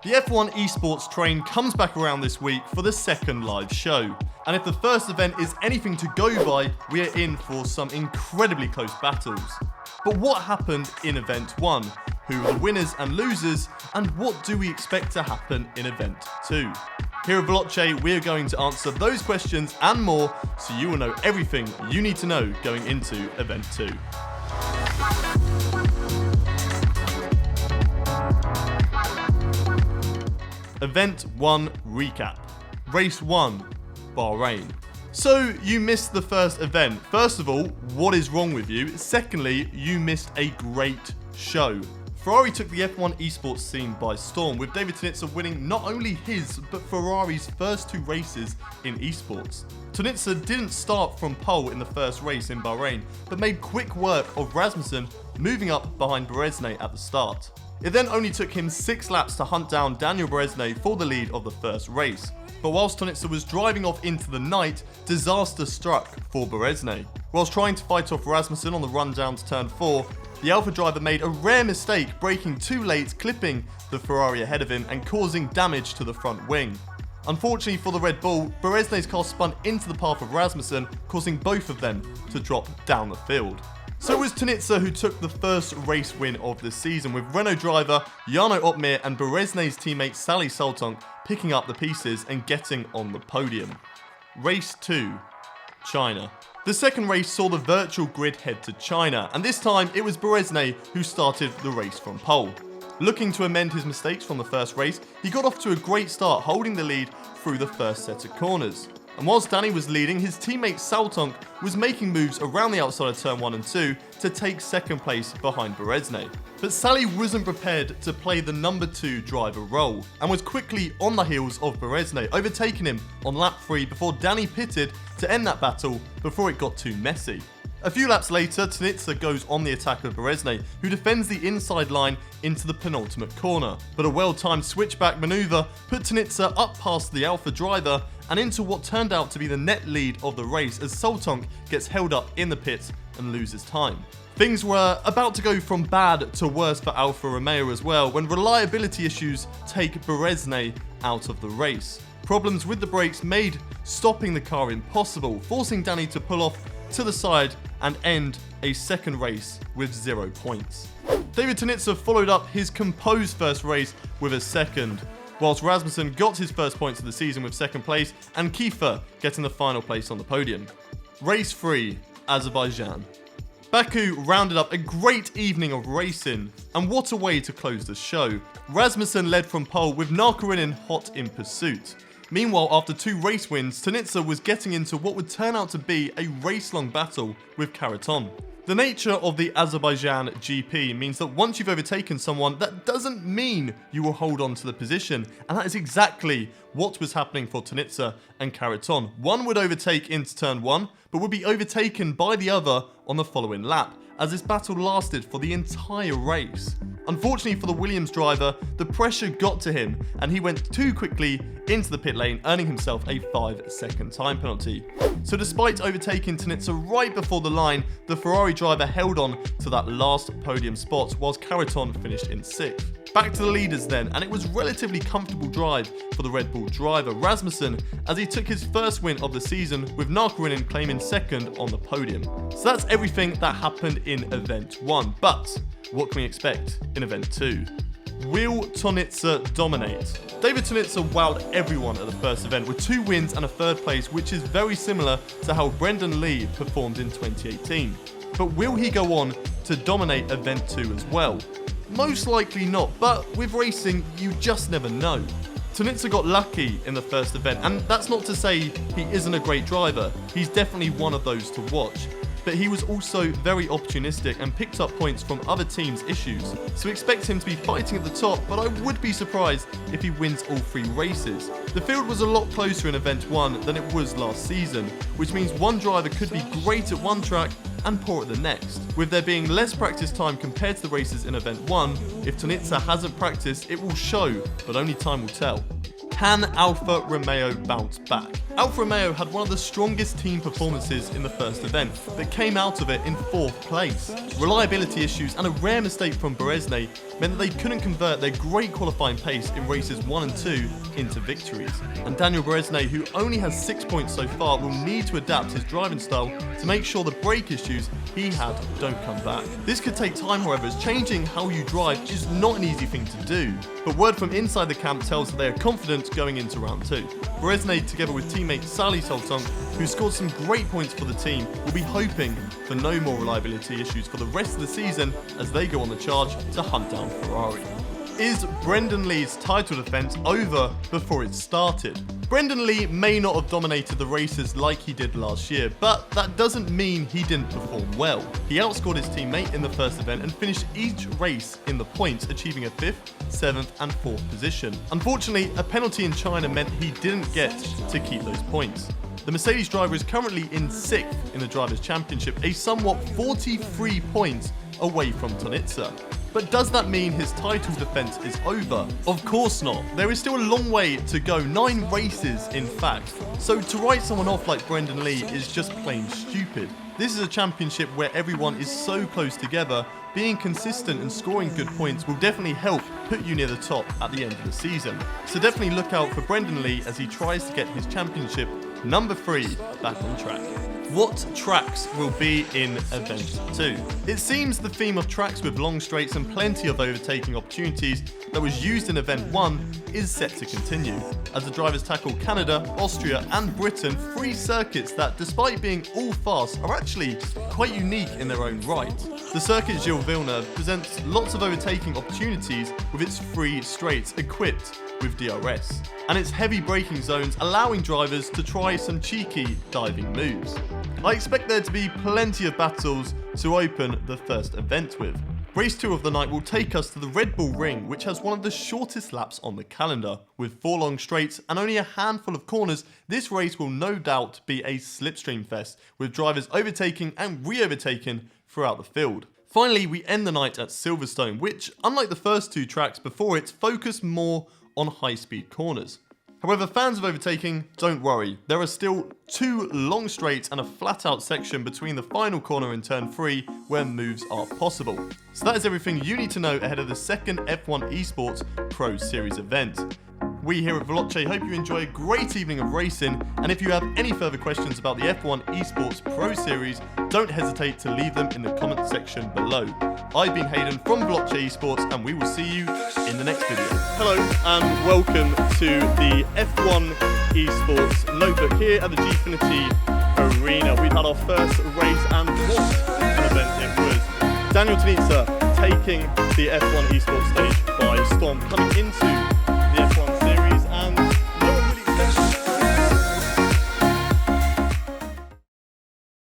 The F1 Esports train comes back around this week for the second live show. And if the first event is anything to go by, we are in for some incredibly close battles. But what happened in Event 1? Who are the winners and losers? And what do we expect to happen in Event 2? Here at Veloce, we are going to answer those questions and more, so you will know everything you need to know going into Event 2. Event 1 Recap. Race 1, Bahrain. So, you missed the first event. First of all, what is wrong with you? Secondly, you missed a great show. Ferrari took the F1 Esports scene by storm, with David Tonizza winning not only his, but Ferrari's first two races in esports. Tonizza didn't start from pole in the first race in Bahrain, but made quick work of Rasmussen moving up behind Berezne at the start. It then only took him 6 laps to hunt down Daniel Berezne for the lead of the first race. But whilst Tonizza was driving off into the night, disaster struck for Berezne. Whilst trying to fight off Rasmussen on the run down to turn 4, the Alfa driver made a rare mistake, braking too late, clipping the Ferrari ahead of him and causing damage to the front wing. Unfortunately for the Red Bull, Berezne's car spun into the path of Rasmussen, causing both of them to drop down the field. So it was Tonizza who took the first race win of the season, with Renault driver Jarno Opmeer and Berezne's teammate Sally Soltonk picking up the pieces and getting on the podium. Race 2, China. The second race saw the virtual grid head to China, and this time it was Berezne who started the race from pole. Looking to amend his mistakes from the first race, he got off to a great start, holding the lead through the first set of corners. And whilst Danny was leading, his teammate Soltonk was making moves around the outside of turn 1 and 2 to take second place behind Berezne. But Sally wasn't prepared to play the number 2 driver role, and was quickly on the heels of Berezne, overtaking him on lap 3 before Danny pitted to end that battle before it got too messy. A few laps later, Tonizza goes on the attack of Berezne, who defends the inside line into the penultimate corner. But a well-timed switchback manoeuvre put Tonizza up past the Alfa driver and into what turned out to be the net lead of the race, as Soltonk gets held up in the pits and loses time. Things were about to go from bad to worse for Alfa Romeo as well, when reliability issues take Berezne out of the race. Problems with the brakes made stopping the car impossible, forcing Danny to pull off to the side and end a second race with 0 points. David Tonizza followed up his composed first race with a second, whilst Rasmussen got his first points of the season with second place and Kiefer getting the final place on the podium. Race 3, Azerbaijan. Baku rounded up a great evening of racing, and what a way to close the show. Rasmussen led from pole with Narkarinen hot in pursuit. Meanwhile, after 2 race wins, Tonizza was getting into what would turn out to be a race-long battle with Karaton. The nature of the Azerbaijan GP means that once you've overtaken someone, that doesn't mean you will hold on to the position, and that is exactly what was happening for Tonizza and Karaton. One would overtake into turn 1, but would be overtaken by the other on the following lap, as this battle lasted for the entire race. Unfortunately for the Williams driver, the pressure got to him and he went too quickly into the pit lane, earning himself a 5-second time penalty. So despite overtaking Tonizza right before the line, the Ferrari driver held on to that last podium spot, whilst Karaton finished in 6th. Back to the leaders then, and it was relatively comfortable drive for the Red Bull driver Rasmussen, as he took his first win of the season, with Narkarinen claiming second on the podium. So that's everything that happened in Event 1, but what can we expect in Event 2? Will Tonizza dominate? David Tonizza wowed everyone at the first event with 2 wins and a 3rd place, which is very similar to how Brendon Lee performed in 2018. But will he go on to dominate Event 2 as well? Most likely not, but with racing, you just never know. Tonizza got lucky in the first event, and that's not to say he isn't a great driver. He's definitely one of those to watch. But he was also very opportunistic and picked up points from other teams' issues. So expect him to be fighting at the top, but I would be surprised if he wins all 3 races. The field was a lot closer in Event 1 than it was last season, which means one driver could be great at one track and poor at the next. With there being less practice time compared to the races in Event 1, if Tonizza hasn't practiced, it will show, but only time will tell. Can Alfa Romeo bounce back? Alfa Romeo had one of the strongest team performances in the first event, but came out of it in 4th place. Reliability issues and a rare mistake from Brendon meant that they couldn't convert their great qualifying pace in races 1 and 2 into victories. And Daniel Brendon, who only has 6 points so far, will need to adapt his driving style to make sure the brake issues he had don't come back. This could take time, however, as changing how you drive is not an easy thing to do. But word from inside the camp tells that they are confident going into round 2. Brendon, together with teammate Sally Soltong, who scored some great points for the team, will be hoping for no more reliability issues for the rest of the season as they go on the charge to hunt down Ferrari. Is Brendon Lee's title defense over before it started? Brendon Lee may not have dominated the races like he did last year, but that doesn't mean he didn't perform well. He outscored his teammate in the first event and finished each race in the points, achieving a 5th, 7th and 4th position. Unfortunately, a penalty in China meant he didn't get to keep those points. The Mercedes driver is currently in 6th in the Drivers' Championship, a somewhat 43 points away from Tonitza. But does that mean his title defense is over? Of course not. There is still a long way to go, 9 races in fact. So to write someone off like Brendon Lee is just plain stupid. This is a championship where everyone is so close together. Being consistent and scoring good points will definitely help put you near the top at the end of the season. So definitely look out for Brendon Lee as he tries to get his championship number 3 back on track. What tracks will be in Event 2? It seems the theme of tracks with long straights and plenty of overtaking opportunities that was used in Event 1 is set to continue, as the drivers tackle Canada, Austria and Britain, 3 circuits that, despite being all fast, are actually quite unique in their own right. The circuit Gilles Villeneuve presents lots of overtaking opportunities with its 3 straights equipped with DRS, and its heavy braking zones allowing drivers to try some cheeky diving moves. I expect there to be plenty of battles to open the first event with. Race 2 of the night will take us to the Red Bull Ring, which has one of the shortest laps on the calendar. With 4 long straights and only a handful of corners, this race will no doubt be a slipstream fest, with drivers overtaking and re-overtaking throughout the field. Finally, we end the night at Silverstone, which, unlike the first 2 tracks before it, focus more on high-speed corners. However, fans of overtaking, don't worry. There are still 2 long straights and a flat-out section between the final corner and turn 3 where moves are possible. So that is everything you need to know ahead of the second F1 Esports Pro Series event. We here at Veloce hope you enjoy a great evening of racing, and if you have any further questions about the F1 Esports Pro Series, don't hesitate to leave them in the comment section below. I've been Haydon from Veloce Esports, and we will see you in the next video. Hello and welcome to the F1 Esports notebook here at the Gfinity Arena. We've had our first race, and what an event it was. Daniel Tonitza taking the F1 Esports stage by storm, coming into